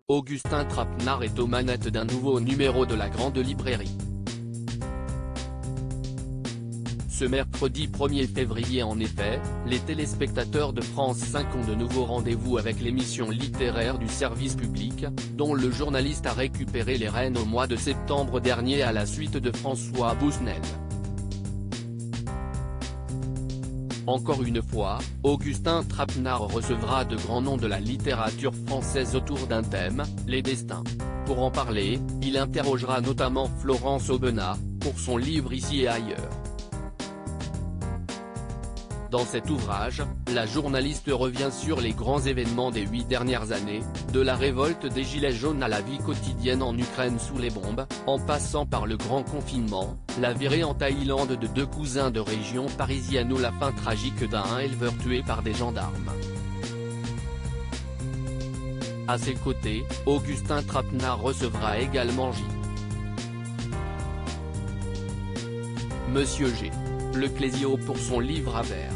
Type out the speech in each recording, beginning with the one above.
Augustin Trapenard est aux manettes d'un nouveau numéro de la Grande Librairie. Ce mercredi 1er février en effet, les téléspectateurs de France 5 ont de nouveau rendez-vous avec l'émission littéraire du service public, dont le journaliste a récupéré les rênes au mois de septembre dernier à la suite de François Bousnel. Encore une fois, Augustin Trapenard recevra de grands noms de la littérature française autour d'un thème, les destins. Pour en parler, il interrogera notamment Florence Aubenas, pour son livre Ici et ailleurs. Dans cet ouvrage, la journaliste revient sur les grands événements des 8 dernières années, de la révolte des Gilets jaunes à la vie quotidienne en Ukraine sous les bombes, en passant par le grand confinement, la virée en Thaïlande de 2 cousins de région parisienne ou la fin tragique d'un éleveur tué par des gendarmes. À ses côtés, Augustin Trapenard recevra également Monsieur G. Le Clésio pour son livre à vers.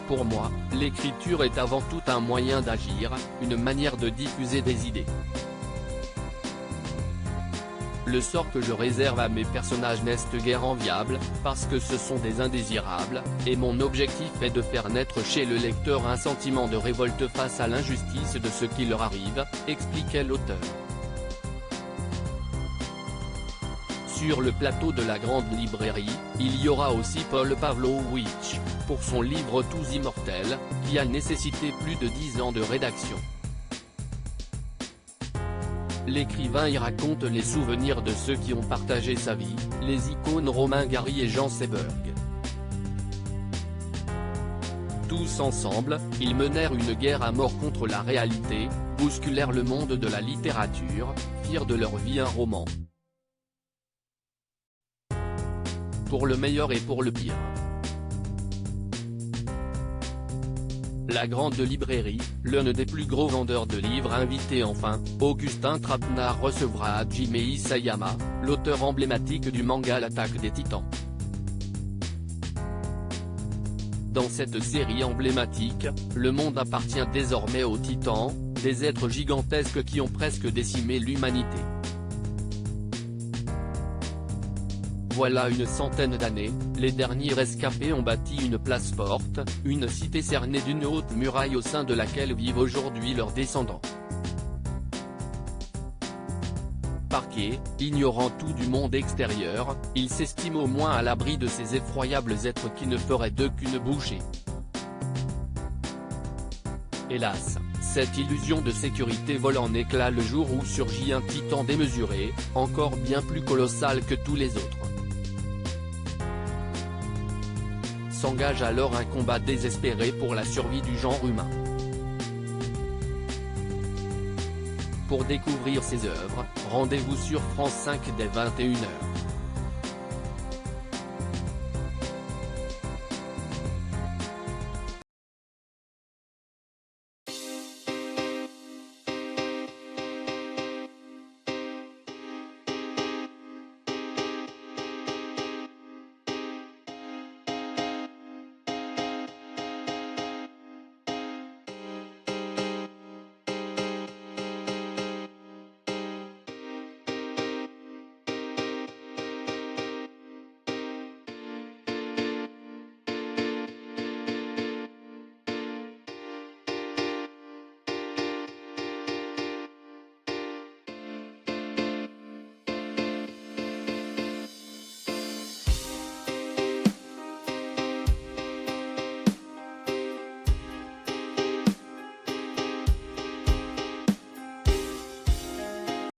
Pour moi, l'écriture est avant tout un moyen d'agir, une manière de diffuser des idées. Le sort que je réserve à mes personnages n'est guère enviable, parce que ce sont des indésirables, et mon objectif est de faire naître chez le lecteur un sentiment de révolte face à l'injustice de ce qui leur arrive, expliquait l'auteur. Sur le plateau de la Grande Librairie, il y aura aussi Paul Pavlovitch, pour son livre Tous immortels, qui a nécessité plus de 10 ans de rédaction. L'écrivain y raconte les souvenirs de ceux qui ont partagé sa vie, les icônes Romain Gary et Jean Seberg. Tous ensemble, ils menèrent une guerre à mort contre la réalité, bousculèrent le monde de la littérature, firent de leur vie un roman. Pour le meilleur et pour le pire. La Grande Librairie, l'un des plus gros vendeurs de livres invités enfin, Augustin Trapenard recevra Hajime Isayama, l'auteur emblématique du manga L'Attaque des Titans. Dans cette série emblématique, le monde appartient désormais aux Titans, des êtres gigantesques qui ont presque décimé l'humanité. Voilà une centaine d'années, les derniers rescapés ont bâti une place forte, une cité cernée d'une haute muraille au sein de laquelle vivent aujourd'hui leurs descendants. Parqués, ignorant tout du monde extérieur, ils s'estiment au moins à l'abri de ces effroyables êtres qui ne feraient d'eux qu'une bouchée. Hélas, cette illusion de sécurité vole en éclats le jour où surgit un titan démesuré, encore bien plus colossal que tous les autres. S'engage alors un combat désespéré pour la survie du genre humain. Pour découvrir ses œuvres, rendez-vous sur France 5 dès 21 h.